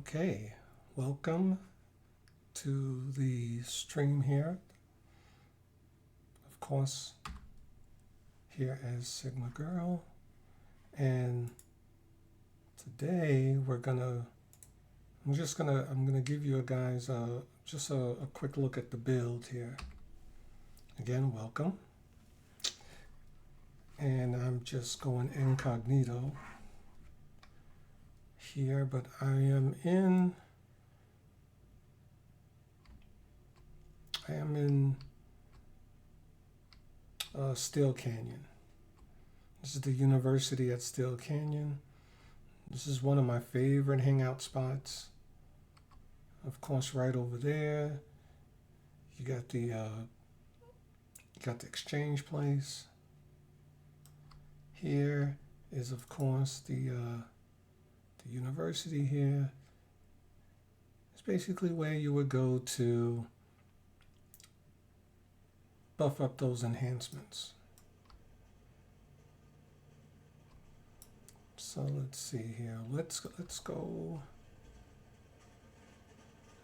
Okay, welcome to the stream here. Of course, here as Sigma Girl, and today I'm gonna give you guys just a quick look at the build here. Again, welcome, and I'm just going incognito here, but I am in Steele Canyon. This is the university at Steele Canyon. This is one of my favorite hangout spots. Of course, right over there, you got the exchange place. Here is, of course, the university here. It's basically where you would go to buff up those enhancements. So let's see here. Let's go.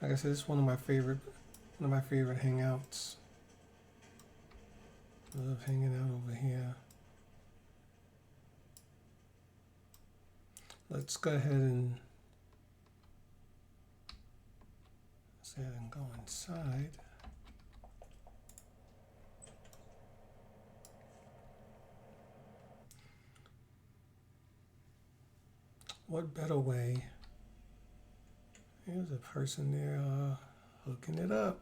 Like I said, it's one of my favorite hangouts. Love hanging out over here. Let's go ahead and go inside. What better way? Here's a person there hooking it up.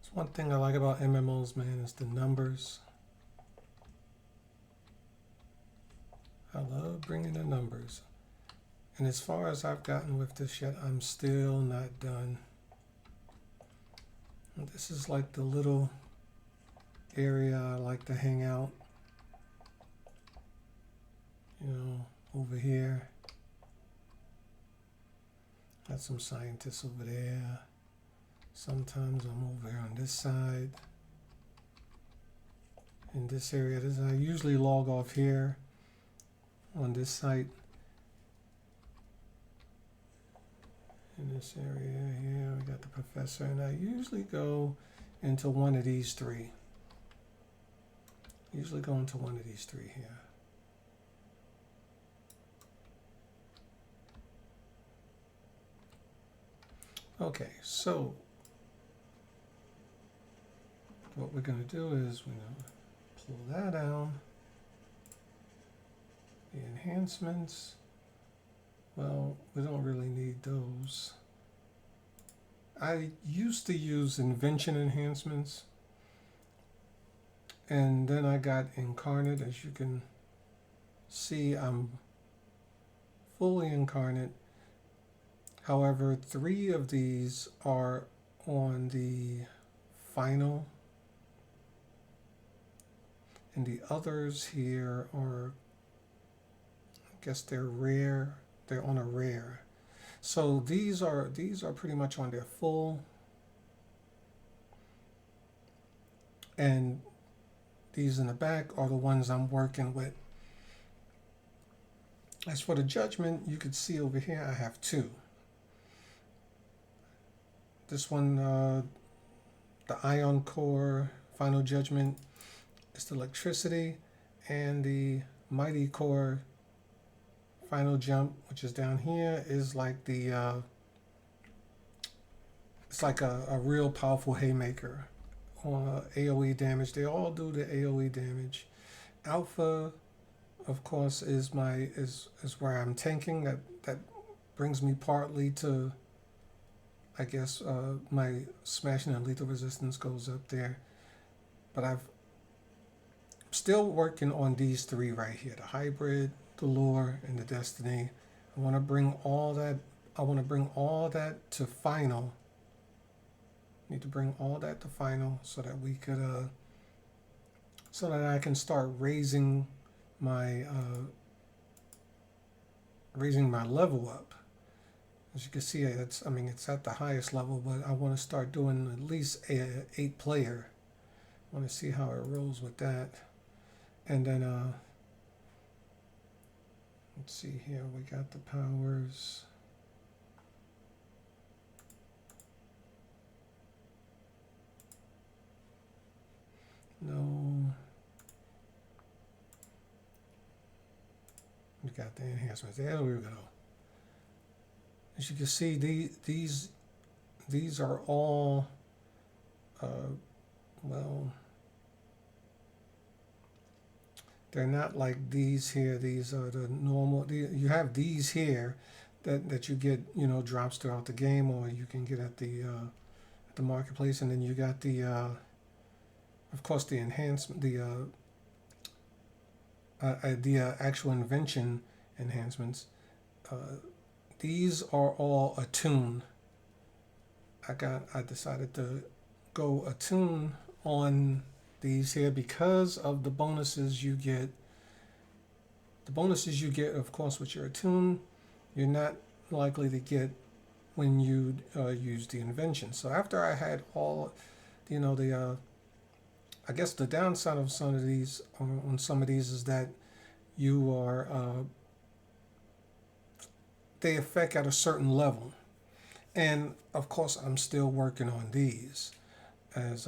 It's one thing I like about MMOs, man, is the numbers. I love bringing the numbers. And as far as I've gotten with this yet, I'm still not done. And this is like the little area I like to hang out. You know, over here. Got some scientists over there. Sometimes I'm over here on this side. In this area, I usually log off here on this site. In this area here, we got the professor, and I usually go into one of these three. Usually go into one of these three here. Okay, so what we're going to do is we're going to pull that down. The enhancements, well, we don't really need those. I used to use invention enhancements, and then I got incarnate. As you can see, I'm fully incarnate. However, 3 of these are on the final, and the others here are, I guess they're rare. They're on a rare. So these are pretty much on their full, and these in the back are the ones I'm working with. As for the judgment, you can see over here I have 2. This one, the ion core final judgment, is the electricity, and the mighty core final jump, which is down here, is like the it's like a real powerful haymaker on AoE damage. They all do the AoE damage. Alpha, of course, is where I'm tanking. That brings me partly to, I guess, my smashing and lethal resistance goes up there. But I'm still working on these 3 right here: the hybrid, the lure, and the destiny. I want to bring all that to final. Need to bring all that to final so that we could so that I can start raising my level up. As you can see, it's at the highest level, but I want to start doing at least 8 player. I want to see how it rolls with that. And then see here, we got the powers. No. We got the enhancements. There we go. As you can see, these are all, well, they're not like these here. These are the normal. You have these here that you get, you know, drops throughout the game, or you can get at the marketplace, and then you got the, of course, the enhancement, the actual invention enhancements. These are all attuned. I decided to go attune on these here because of the bonuses you get. The bonuses you get, of course, with your attune, you're not likely to get when you use the invention. So after I had all, you know, the I guess the downside of some of these on some of these is that you are they affect at a certain level, and of course I'm still working on these, as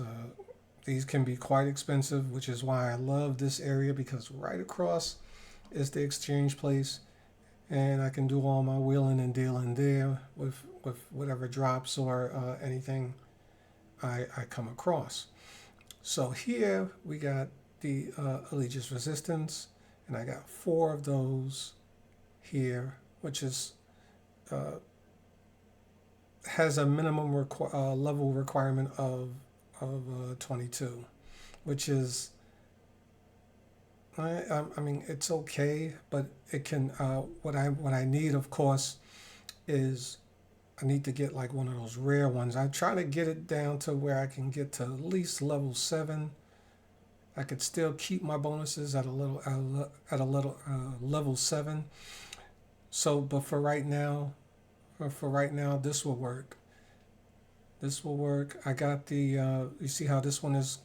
these can be quite expensive, which is why I love this area, because right across is the exchange place, and I can do all my wheeling and dealing there with whatever drops or anything I come across. So here we got the Allegiance Resistance, and I got 4 of those here, which is has a minimum level requirement of 22, which is, I mean, it's okay, but it can what I need, of course, is I need to get like one of those rare ones. I'm trying to get it down to where I can get to at least level 7. I could still keep my bonuses at a little level 7. So, but for right now, this will work. This will work. I got the. You see how this one is.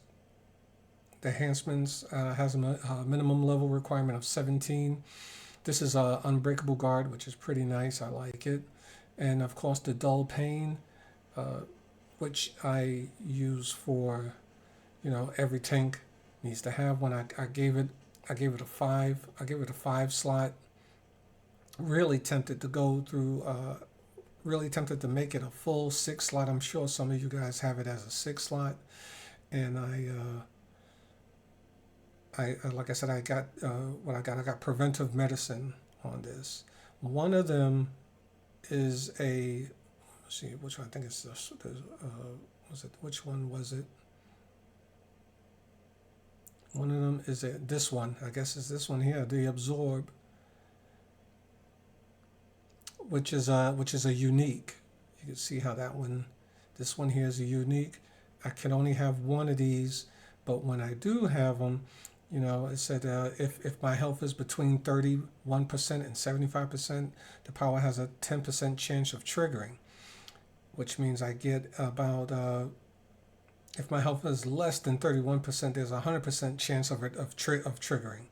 The enhancements has a minimum level requirement of 17. This is a Unbreakable Guard, which is pretty nice. I like it. And of course the Dull Pain, which I use for, you know, every tank needs to have one. I gave it a 5. I gave it a 5 slot. Really tempted to go through. Really tempted to make it a full 6 slot. I'm sure some of you guys have it as a 6 slot, and I like I said, I got what I got. I got preventive medicine on this. One of them is a, let's see which one. I think it's this. Was it, which one was it? One of them is this one. I guess it's this one here, the Absorb, which is a unique. You can see how that one, this one here is a unique. I can only have one of these, but when I do have them, you know, it said if my health is between 31% and 75%, the power has a 10% chance of triggering, which means I get about, if my health is less than 31%, there's a 100% chance of triggering,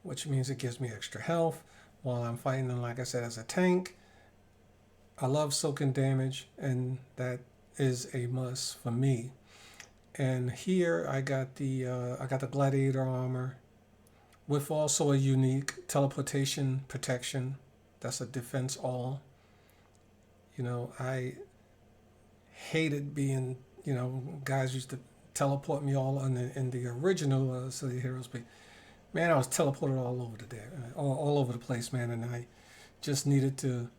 which means it gives me extra health while I'm fighting them, like I said, as a tank. I love soaking damage, and that is a must for me. And here I got the Gladiator armor with also a unique teleportation protection. That's a defense all. You know, I hated being, you know, guys used to teleport me all in the original City of Heroes, but man, I was teleported all over all over the place, man, and I just needed to, you know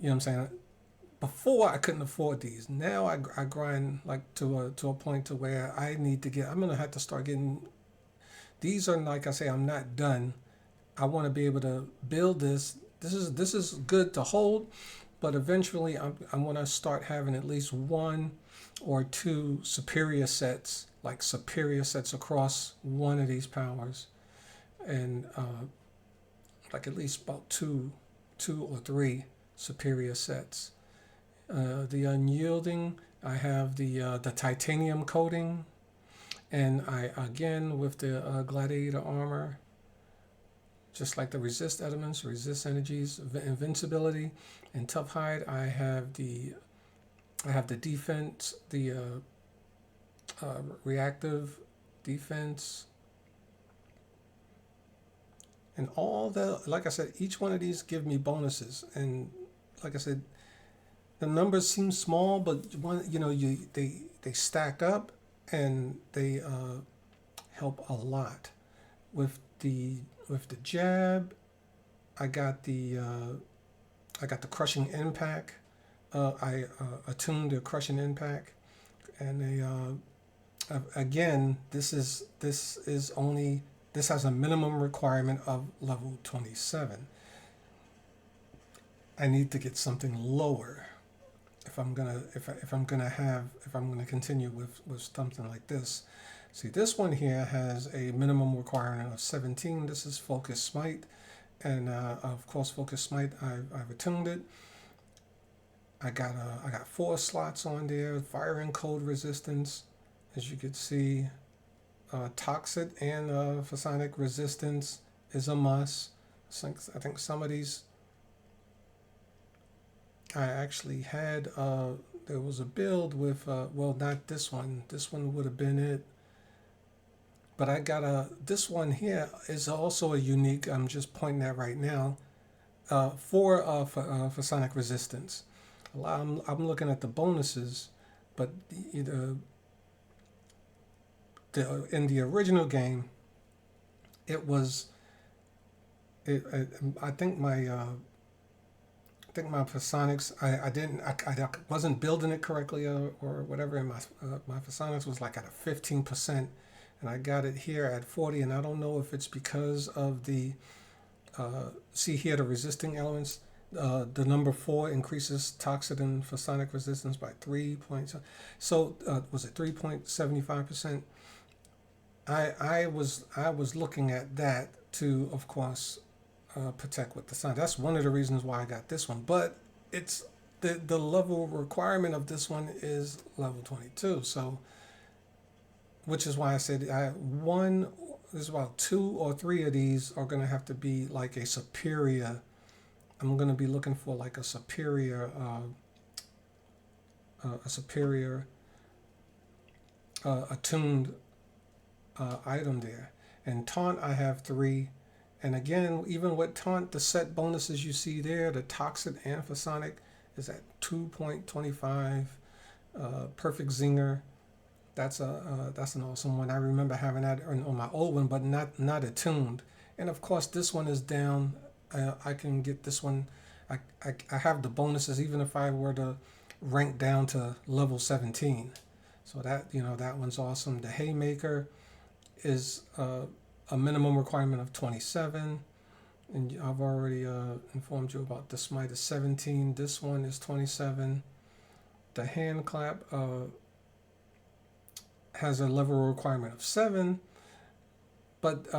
what I'm saying? Before I couldn't afford these. Now I grind like to a point to where I need to get. I'm gonna have to start getting. These are, like I say, I'm not done. I want to be able to build this. This is good to hold, but eventually I want to start having at least 1 or 2 superior sets, like superior sets across one of these powers, and like at least about two or 3 superior sets. The Unyielding, I have the titanium coating, and I again with the Gladiator armor. just like the resist elements, resist energies, invincibility, and tough hide. I have the defense, the reactive defense, and all the, like I said, each one of these give me bonuses. And like I said, the numbers seem small, but one, they stack up, and they help a lot. With the jab, I got the crushing impact. I attuned the crushing impact, and again, this has a minimum requirement of level 27. I need to get something lower if I'm gonna continue with something like this. See, this one here has a minimum requirement of 17. This is Focus Smite, and of course, Focus Smite, I've attuned it. I got 4 slots on there. Fire and cold resistance, as you can see. Toxic and phasonic resistance is a must. I think some of these I actually had. There was a build with well, not this one. This one would have been it. But I got this one here is also a unique. I'm just pointing at right now. For sonic resistance. I'm looking at the bonuses, but in the original game, it was. I think my Phasonics, I wasn't building it correctly, or whatever, and my Phasonics was like at a 15%, and I got it here at 40, and I don't know if it's because of the see here the resisting elements. The number 4 increases toxic and phasonic resistance by 3 points. So was it 3.75%? I was looking at that to, of course, protect with the sun. That's one of the reasons why I got this one. But it's the level requirement of this one is level 22. So, which is why I said there's about 2 or 3 of these are going to have to be like a superior. I'm going to be looking for like a superior attuned item there. And taunt, I have 3. And again, even with taunt, the set bonuses you see there, the toxic and phasonic is at 2.25. Perfect Zinger, that's an awesome one. I remember having that on my old one, but not attuned. And of course, this one is down. I can get this one. I have the bonuses even if I were to rank down to level 17. So that one's awesome. The Haymaker is a minimum requirement of 27, and I've already informed you about the Smite is 17. This one is 27. The Hand Clap has a level requirement of 7, but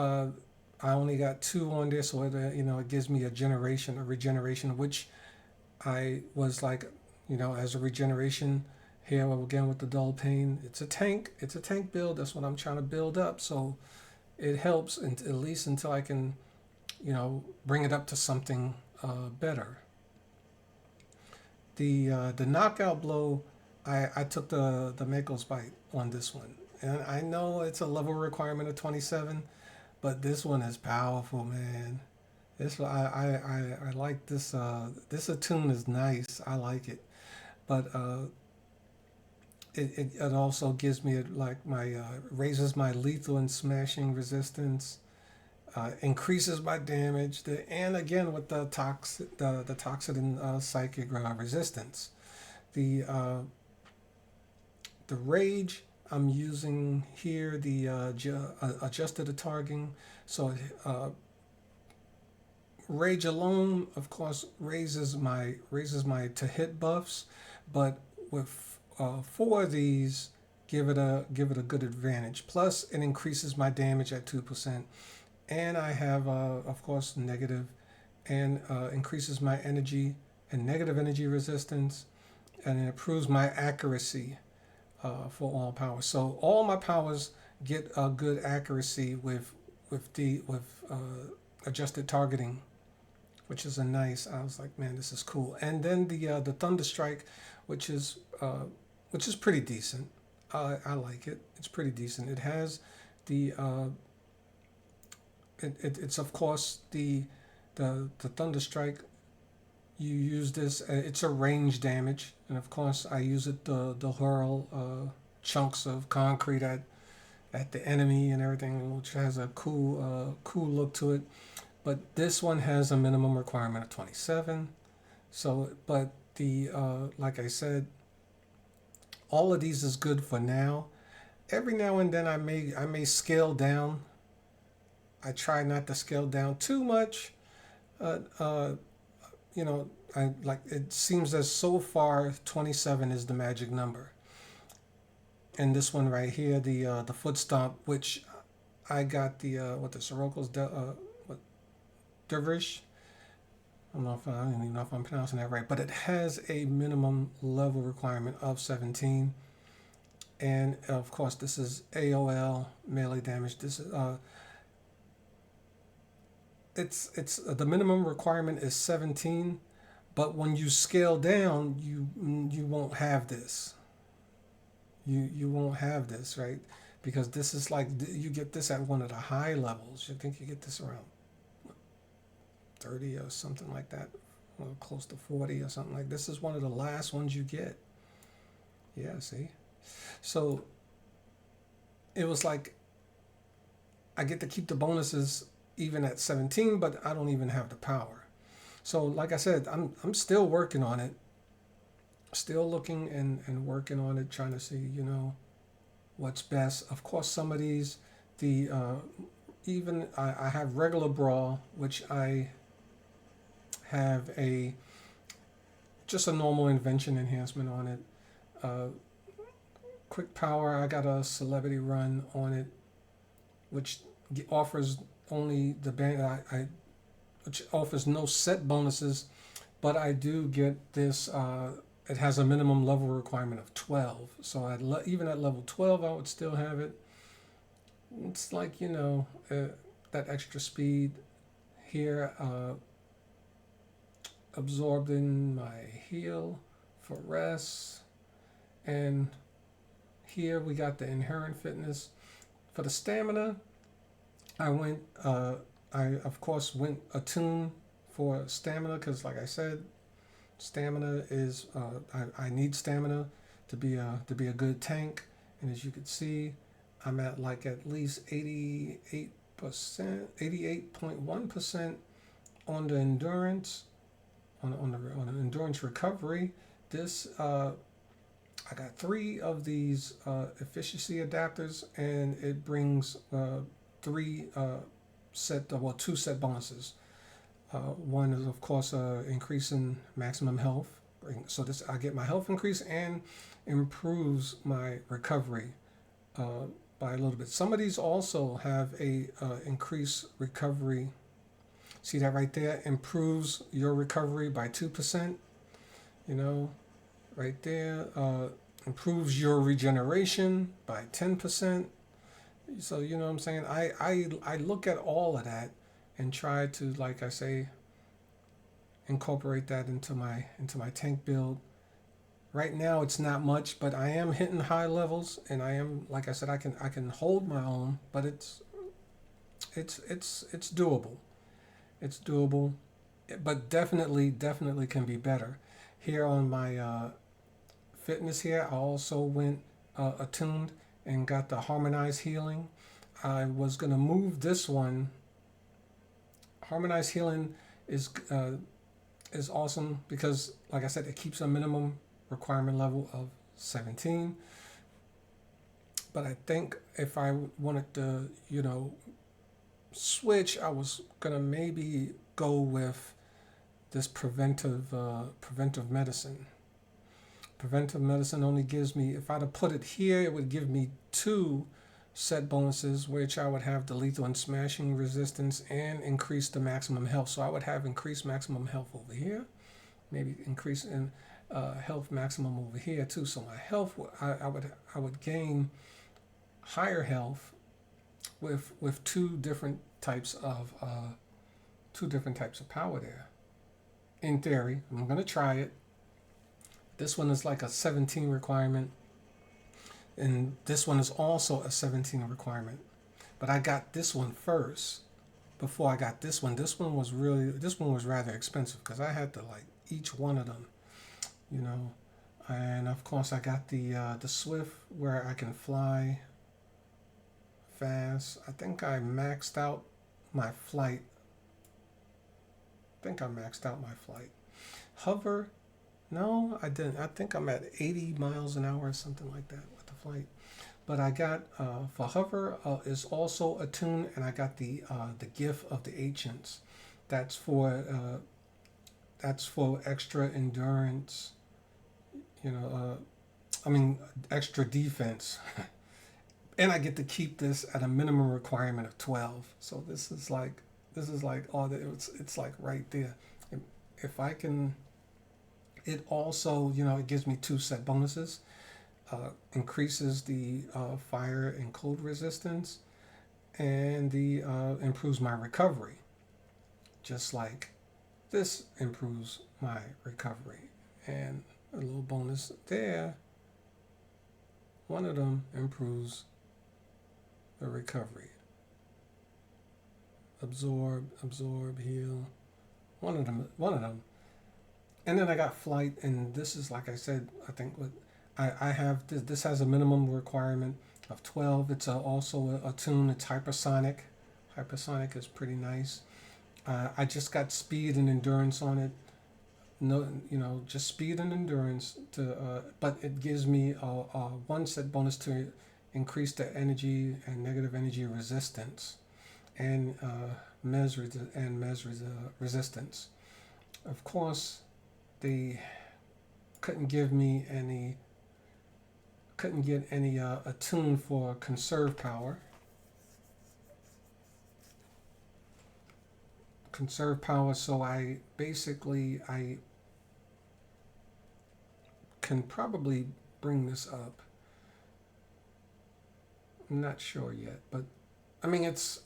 I only got 2 on there, so it gives me a regeneration, which I was like, as a regeneration here again with the Dull Pain. It's a tank build. That's what I'm trying to build up. So it helps, at least until I can, bring it up to something better. The knockout blow, I took the Mako's Bite on this one, and I know it's a level requirement of 27. But this one is powerful, man. I like this. This attune is nice. I like it, but it also gives me like my raises my lethal and smashing resistance, increases my damage, and again with the toxic and psychic resistance. The rage. I'm using here the adjusted targeting. So rage alone, of course, raises my to hit buffs, but with 4 of these, give it a good advantage. Plus, it increases my damage at 2%, and I have of course negative, and increases my energy and negative energy resistance, and it improves my accuracy. For all powers. So all my powers get a good accuracy with adjusted targeting, which is a nice. I was like, man, this is cool. And then the Thunderstrike, which is pretty decent. I like it. It's pretty decent. It has the it's of course the Thunderstrike. You use this. It's a range damage, and of course I use it to hurl chunks of concrete at the enemy and everything, which has a cool look to it. But this one has a minimum requirement of 27. So, but the like I said, all of these is good for now. Every now and then I may scale down. I try not to scale down too much. Uh, uh, you know, I like it seems as so far 27 is the magic number. And this one right here, the foot stomp, which I got the Soroko's what Dervish. I don't even know if I'm pronouncing that right, but it has a minimum level requirement of 17. And of course, this is AOL melee damage. This is it's the minimum requirement is 17, but when you scale down, you won't have this. You won't have this, right? Because this is like you get this at one of the high levels. You think you get this around 30 or something like that, or close to 40 or something like this. Is one of the last ones you get. Yeah, see. So it was like I get to keep the bonuses even at 17, but I don't even have the power. So like I said, I'm still working on it, still looking and working on it, trying to see, what's best. Of course, some of these, the even I have regular brawl, which I have a just a normal invention enhancement on it. Uh, quick power, I got a celebrity run on it, which offers only the band which offers no set bonuses, but I do get this. It has a minimum level requirement of 12, so even at level 12, I would still have it. It's like that extra speed here, absorbed in my heal for rest, and here we got the inherent fitness for the stamina. I went. I of course went attune for stamina because, like I said, stamina is. I need stamina to be a good tank, and as you can see, I'm at least 88%, 88.1% on the endurance, on the endurance recovery. This I got three of these efficiency adapters, and it brings three two set bonuses. One is of course increasing maximum health. So this I get my health increase and improves my recovery by a little bit. Some of these also have a increased recovery. See that right there? Improves your recovery by 2%. You know, right there. Improves your regeneration by 10%. So you know what I'm saying? I look at all of that and try to, like I say, incorporate that into my tank build. Right now it's not much, but I am hitting high levels, and I am, like I said, I can hold my own, but it's doable. It's doable, but definitely can be better. Here on my fitness here, I also went attuned and got the harmonized healing. I was gonna move this one. Harmonized healing is awesome because, like I said, it keeps a minimum requirement level of 17. But I think if I wanted to, switch, I was gonna maybe go with this preventive medicine. Preventive medicine only gives me, if I'd have put it here, it would give me two set bonuses, which I would have the lethal and smashing resistance and increase the maximum health. So I would have increased maximum health over here, maybe increase in health maximum over here too. So my health, I would gain higher health with two different types of two different types of power there. In theory, I'm gonna try it. This one is like a 17 requirement, and this one is also a 17 requirement. But I got this one first before I got this one. This one was rather expensive because I had to like each one of them, you know. And of course, I got the Swift where I can fly fast. I think I maxed out my flight. I think I maxed out my flight. Hover, no, I didn't. I think I'm at 80 miles an hour or something like that with the flight. But I got for hover is also attuned, and I got the gift of the ancients. That's for uh, that's for extra endurance. You know, I mean extra defense, and I get to keep this at a minimum requirement of 12. So this is like all that it's like right there. If I can, it also it gives me two set bonuses. Increases the fire and cold resistance, and the improves my recovery. Just like this improves my recovery, and a little bonus there. One of them improves the recovery. Absorb, heal. One of them. And then I got flight, and this is like I said. I think what I have this. This has a minimum requirement of 12. It's also a tune. It's hypersonic. Hypersonic is pretty nice. I just got speed and endurance on it. No, just speed and endurance to. But it gives me a one set bonus to increase the energy and negative energy resistance, and resistance. Of course, they couldn't give me any couldn't get any attune for conserve power. So I can probably bring this up. I'm not sure yet, but I mean it's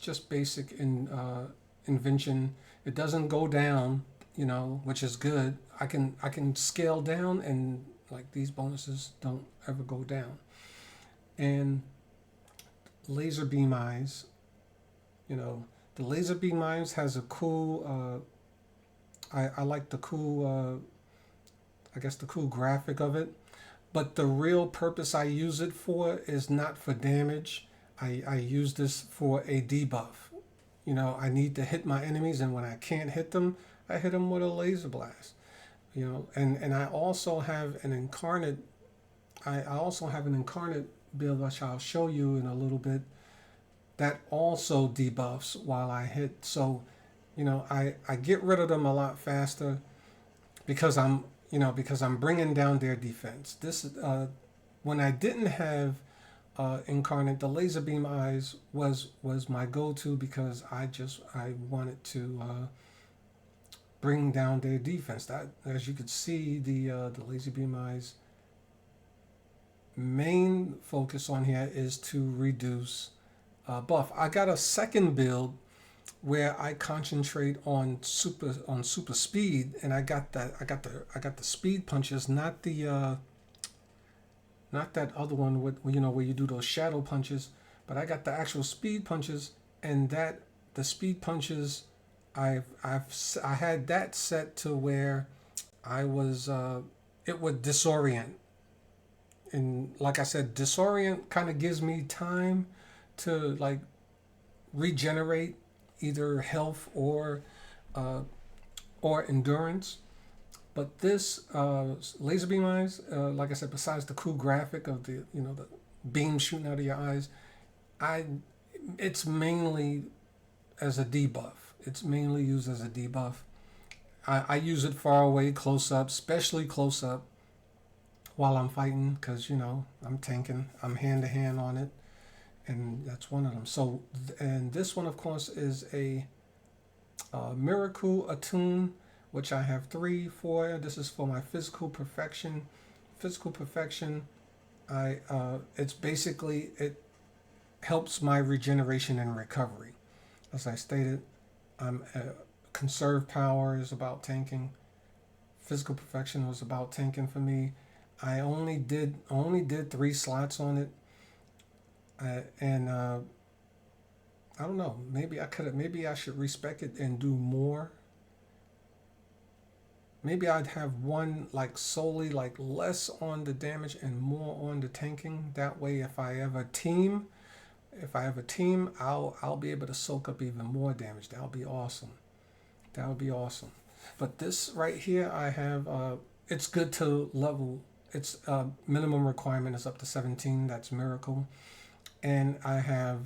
just basic in invention. It doesn't go down, which is good. I can scale down, and like these bonuses don't ever go down. And laser beam eyes, you know, the laser beam eyes has a cool. I like the cool. I guess the cool graphic of it. But the real purpose I use it for is not for damage. I use this for a debuff. I need to hit my enemies, and when I can't hit them, I hit them with a laser blast. And I also have an incarnate. I also have an incarnate build, which I'll show you in a little bit. That also debuffs while I hit. So, I get rid of them a lot faster because I'm bringing down their defense. When I didn't have incarnate, the laser beam eyes was my go-to because I wanted to bring down their defense. That, as you could see, the laser beam eyes main focus on here is to reduce buff. I got a second build where I concentrate on super speed, and I got the speed punches, not that other one with where you do those shadow punches, but I got the actual speed punches, and that the speed punches I had that set to where I was it would disorient, and like I said, disorient kind of gives me time to like regenerate either health uh, or endurance. But this laser beam eyes, like I said, besides the cool graphic of the beam shooting out of your eyes, I it's mainly as a debuff. It's mainly used as a debuff. I use it far away, close up, especially close up while I'm fighting, because I'm tanking. I'm hand to hand on it, and that's one of them. So, and this one, of course, is a Miracle Attune, which I have 3 for. This is for my physical perfection. Physical perfection, it's basically, it helps my regeneration and recovery. As I stated, I'm conserve power is about tanking. Physical perfection was about tanking for me. I only did 3 slots on it, and I don't know. Maybe I should respec it and do more. Maybe I'd have one like solely like less on the damage and more on the tanking. That way, if I have a team, I'll be able to soak up even more damage. That'll be awesome. That would be awesome. But this right here, I have. It's good to level. Its minimum requirement is up to 17. That's miracle, and I have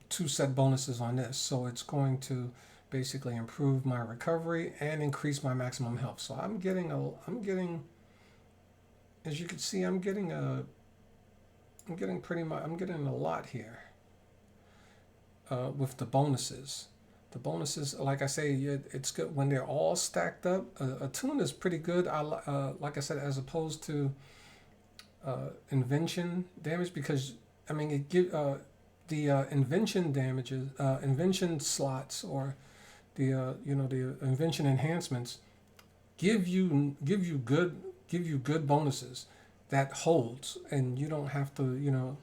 2 set bonuses on this, so it's going to basically improve my recovery and increase my maximum health. So as you can see, I'm getting a lot here with the bonuses. The bonuses, like I say, it's good when they're all stacked up. A tune is pretty good. Like I said, as opposed to invention damage, because I mean it give the invention damages, invention slots, or the invention enhancements give you good bonuses that holds, and you don't have to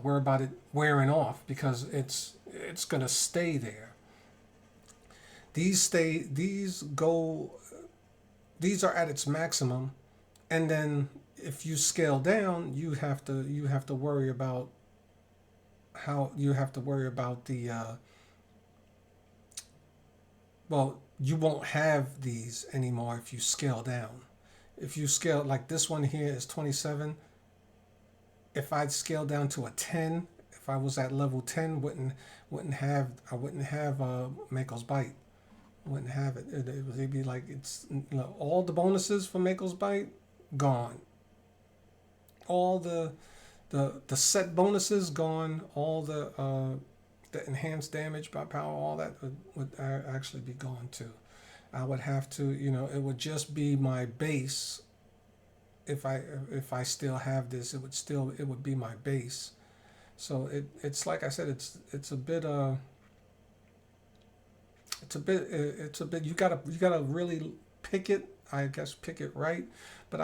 worry about it wearing off, because it's gonna stay there. These are at its maximum, and then if you scale down, you have to worry about how you have to worry about the well, you won't have these anymore if you scale down. If you scale, like this one here is 27. If I'd scale down to a 10, if I was at level 10, I wouldn't have Mako's Bite. I wouldn't have it. It'd be like all the bonuses for Mako's Bite gone. All the set bonuses gone. All the enhanced damage by power, all that would actually be gone too. I would have to, it would just be my base. If I still have this, it would be my base. So it's like I said, it's a bit you gotta really pick it. I guess pick it right. But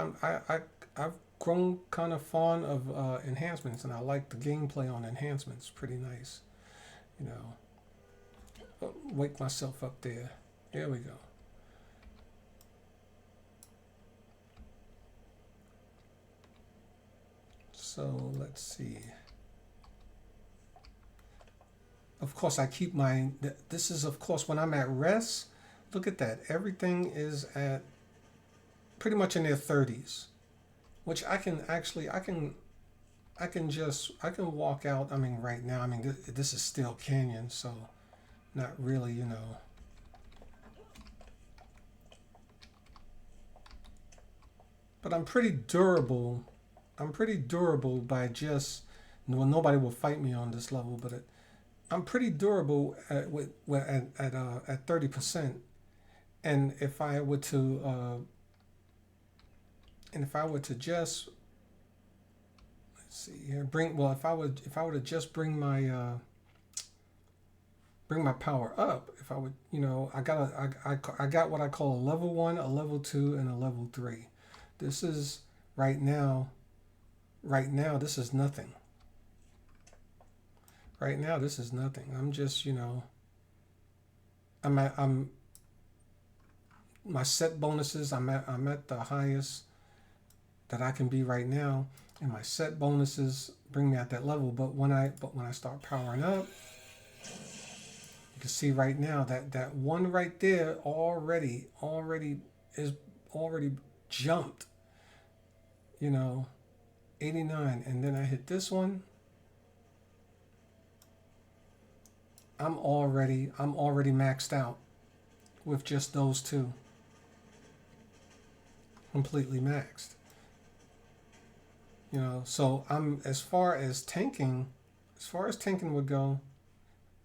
I've grown kind of fond of enhancements, and I like the gameplay on enhancements. Pretty nice, you know. Wake myself up there. There we go. So let's see. Of course, I keep my. This is of course when I'm at rest. Look at that. Everything is at pretty much in their 30s, which I can walk out. I mean, right now. I mean, this is still Canyon, so not really. But I'm pretty durable. I'm pretty durable by just. Well, nobody will fight me on this level, but I'm pretty durable at 30%. And if I were to just let's see here, if I were to just bring my power up, if I would, I got what I call a level 1, a level 2, and a level 3. This is right now. Right now, this is nothing. Right now, this is nothing. I'm just, I'm my set bonuses. I'm at the highest that I can be right now, and my set bonuses bring me at that level. But when I start powering up, you can see right now that one right there is already jumped. You know, 89, and then I hit this one. I'm already maxed out with just those two, completely maxed. So as far as tanking would go,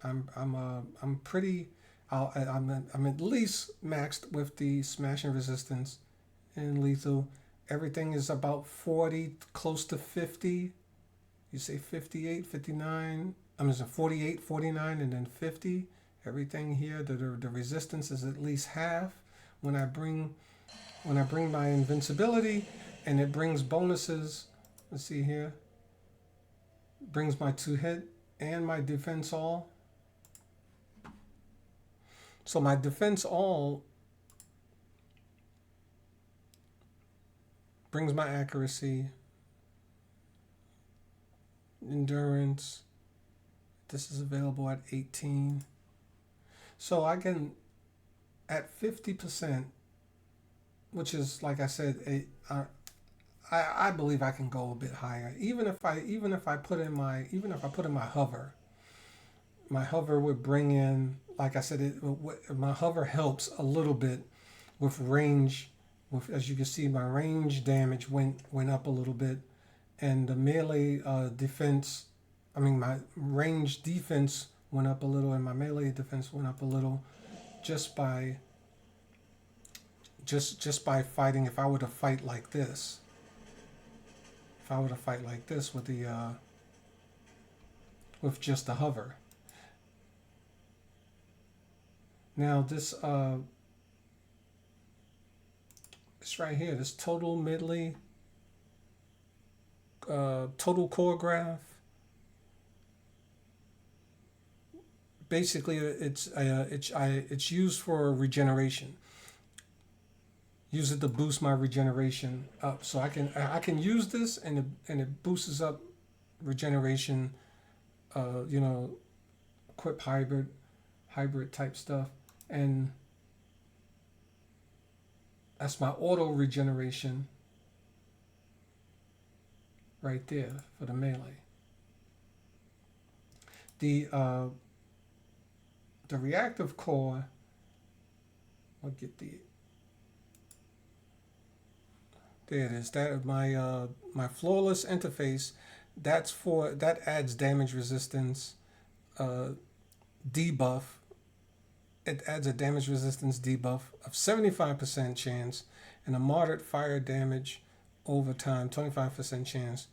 I'm pretty. I'm at least maxed with the smashing resistance and lethal. Everything is about 40, close to 50. You say 58, 59. I mean, it's 48, 49, and then 50. Everything here, the resistance is at least half when I bring my invincibility, and it brings bonuses. Let's see here. Brings my 2-hit and my defense all. So my defense all brings my accuracy, endurance. This is available at 18. So I can, at 50%, which is, like I said, I believe I can go a bit higher. Even if I put in my hover, my hover would bring in, like I said, my hover helps a little bit with range. With, as you can see, my range damage went up a little bit, and the melee defense, I mean my range defense went up a little, and my melee defense went up a little, just by fighting. If I were to fight like this, with the with just the hover. Now this right here, this total medley, total core graph. Basically, it's used for regeneration. Use it to boost my regeneration up, so I can use this, and it boosts up regeneration. You know, equip hybrid type stuff, and that's my auto regeneration right there for the melee. The reactive core, I'll get there it is. That my flawless interface, that adds damage resistance debuff. It adds a damage resistance debuff of 75% chance and a moderate fire damage over time, 25% chance,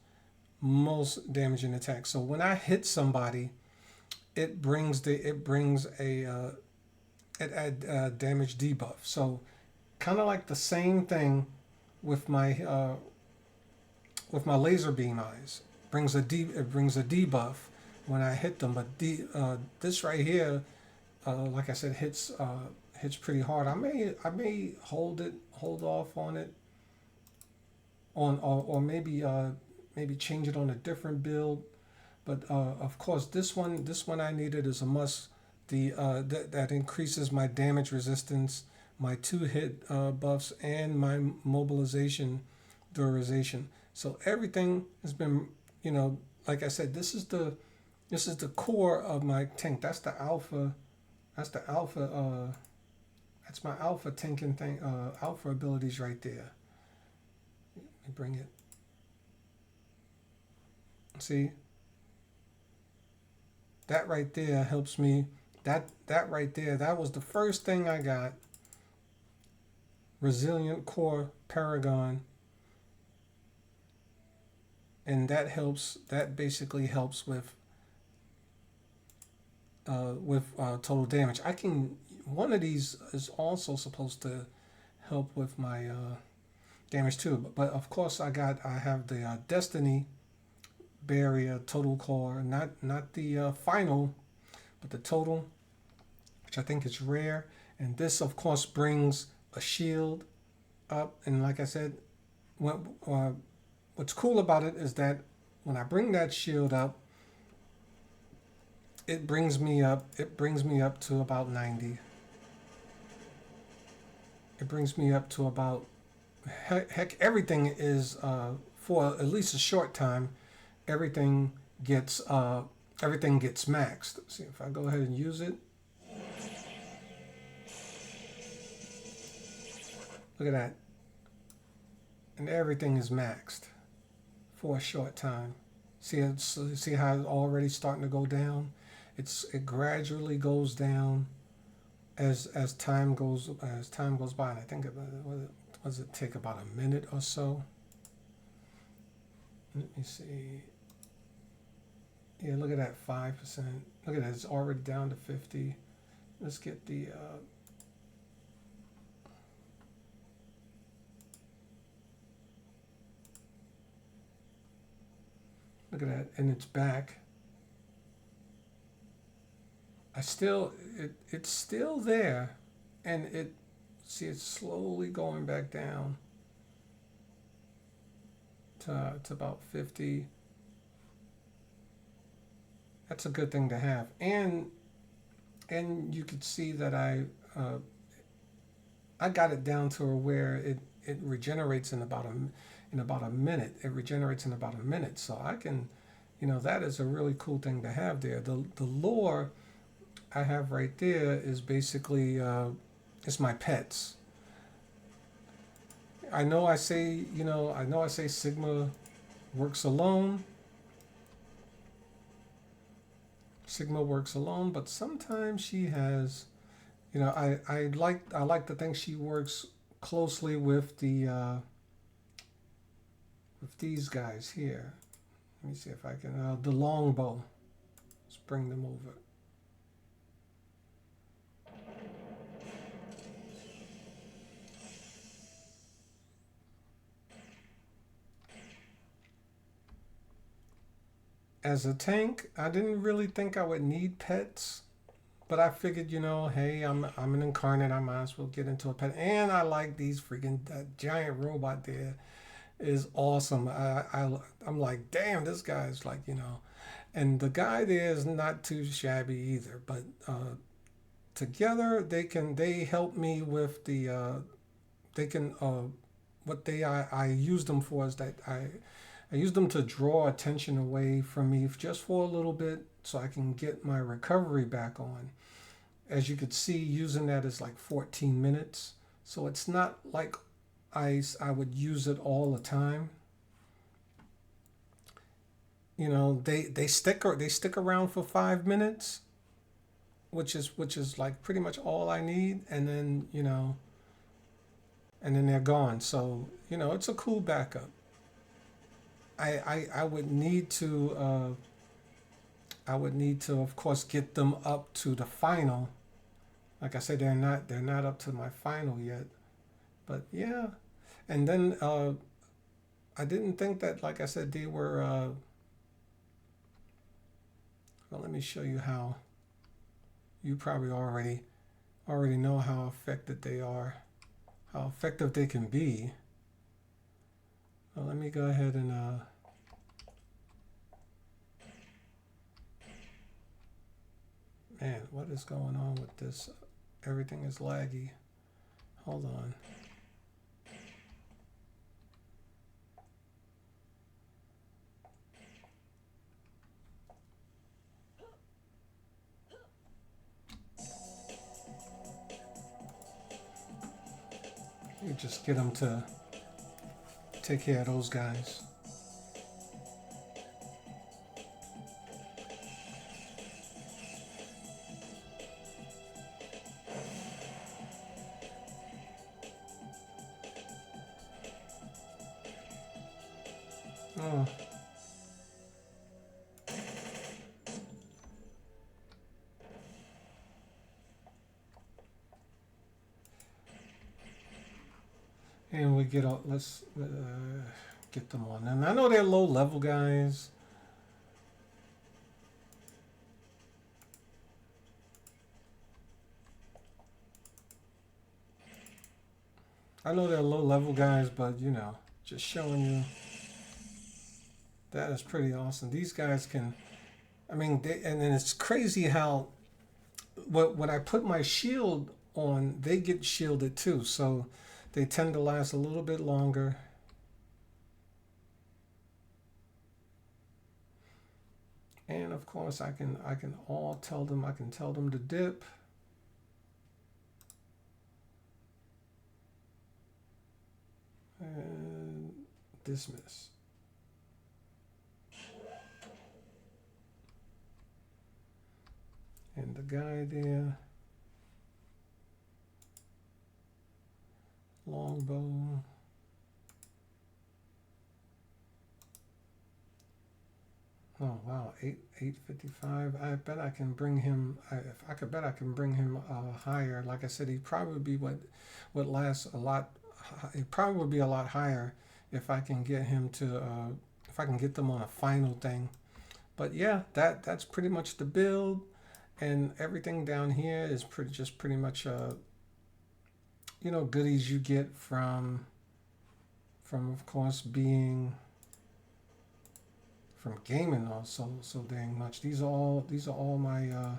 most damaging attack. So when I hit somebody, it add damage debuff. So kind of like the same thing with my laser beam eyes. It brings a debuff when I hit them, but this right here, like I said, hits pretty hard. I may hold off on it, or maybe change it on a different build. But of course, this one I needed is a must. That increases my damage resistance, my 2-hit buffs, and my mobilization duration. So everything has been, like I said, this is the core of my tank. That's the alpha. That's my alpha tanking thing. Alpha abilities right there. Let me bring it. See, that right there helps me. That right there, that was the first thing I got. Resilient Core Paragon. And that basically helps with total damage. One of these is also supposed to help with my damage too. But of course I have the Destiny Barrier Total Core, not the final, but the total, which I think is rare. And this of course brings a shield up. And like I said, what's cool about it is that when I bring that shield up, it brings me up to about 90. It brings me up to about, heck, everything is for at least a short time, everything gets maxed. See if I go ahead and use it. Look at that. And everything is maxed for a short time. See how it's already starting to go down? It gradually goes down as time goes by. And I think does it take about a minute or so? Let me see. Yeah, look at that, 5%. Look at that, it's already down to 50. let's get the look at that, and it's back. I still, it's still there, and it, see, it's slowly going back down to about 50. That's a good thing to have, and you could see that I got it down to where it regenerates in about a minute. It regenerates in about a minute, so I can, that is a really cool thing to have there. The lore I have right there is basically it's my pets. I know I say Sigma works alone. Sigma works alone, but sometimes she has, I like to think she works closely with these guys here. Let me see if I can the longbow. Let's bring them over. As a tank, I didn't really think I would need pets, but I figured, hey, I'm an incarnate. I might as well get into a pet, and I like these freaking that giant robot there is awesome. I'm like, damn, this guy's like, and the guy there is not too shabby either. But together they help me with the they can what I use them for is that I use them to draw attention away from me just for a little bit so I can get my recovery back on. As you could see, using that is like 14 minutes. So it's not like I would use it all the time. They stick around for 5 minutes, which is like pretty much all I need, and then they're gone. So it's a cool backup. I would need to of course get them up to the final. Like I said, they're not up to my final yet, but yeah. And then I didn't think that, like I said, they were. Well, let me show you how. You probably already know how effective they are, how effective they can be. Well, let me go ahead and man, what is going on with this? Everything is laggy. Hold on. You just get them to take care of those guys. Oh. And we get all, let's get them on. And I know they're low level guys. I know they're low level guys, but just showing you that is pretty awesome. These guys can, I mean, and then it's crazy how when I put my shield on, they get shielded too. So they tend to last a little bit longer. And of course, I can tell them to dip. And dismiss. And the guy there, longbow. Oh wow, 855. I bet I can bring him. If I could bet I can bring him higher. Like I said, he'd probably be what lasts a lot. It probably would be a lot higher if I can get him to. If I can get them on a final thing. But yeah, that's pretty much the build, and everything down here is pretty much goodies you get from of course being from gaming also so dang much. These are all my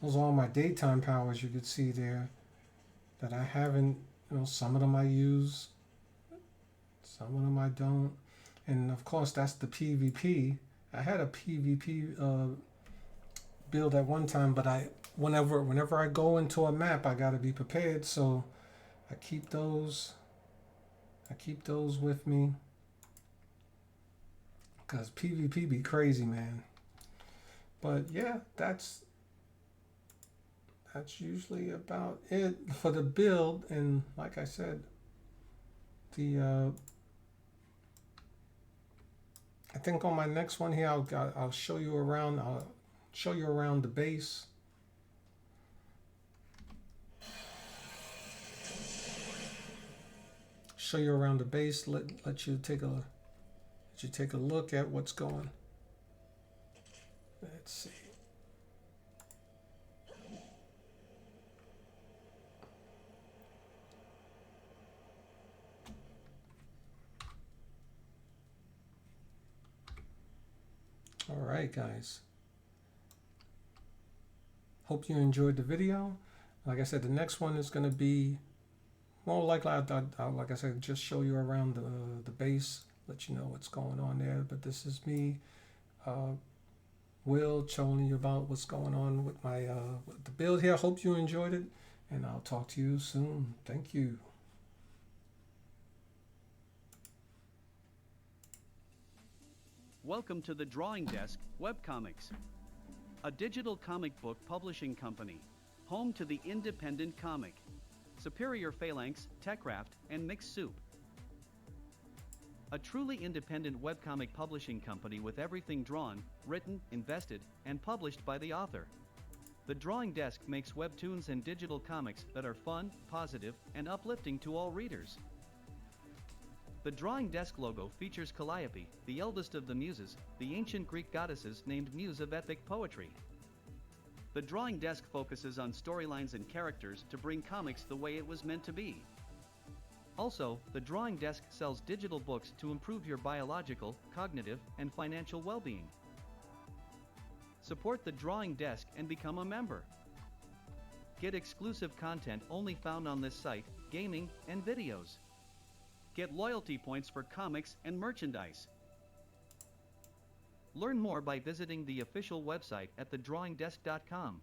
those are all my daytime powers you could see there that I haven't. Some of them I use, some of them I don't, and of course that's the PvP. I had a PvP build at one time, but whenever I go into a map, I gotta be prepared. So I keep those. I keep those with me because PvP be crazy, man. But yeah, that's usually about it for the build. And like I said, the I think on my next one here, I'll show you around. I'll show you around the base. Show you around the base. Let you take a look at what's going. Let's see. All right, guys. Hope you enjoyed the video. Like I said, the next one is going to be more likely, like I said, just show you around the base, let you know what's going on there. But this is me, Will, telling you about what's going on with my with the build here. Hope you enjoyed it, and I'll talk to you soon. Thank you. Welcome to the Drawing Desk Webcomics, a digital comic book publishing company, home to the independent comic, Superior Phalanx, Techcraft, and Mixed Soup. A truly independent webcomic publishing company with everything drawn, written, invested, and published by the author. The Drawing Desk makes webtoons and digital comics that are fun, positive, and uplifting to all readers. The Drawing Desk logo features Calliope, the eldest of the Muses, the ancient Greek goddesses named Muse of epic poetry. The Drawing Desk focuses on storylines and characters to bring comics the way it was meant to be. Also, the Drawing Desk sells digital books to improve your biological, cognitive, and financial well-being. Support the Drawing Desk and become a member. Get exclusive content only found on this site, gaming, and videos. Get loyalty points for comics and merchandise. Learn more by visiting the official website at thedrawingdesk.com.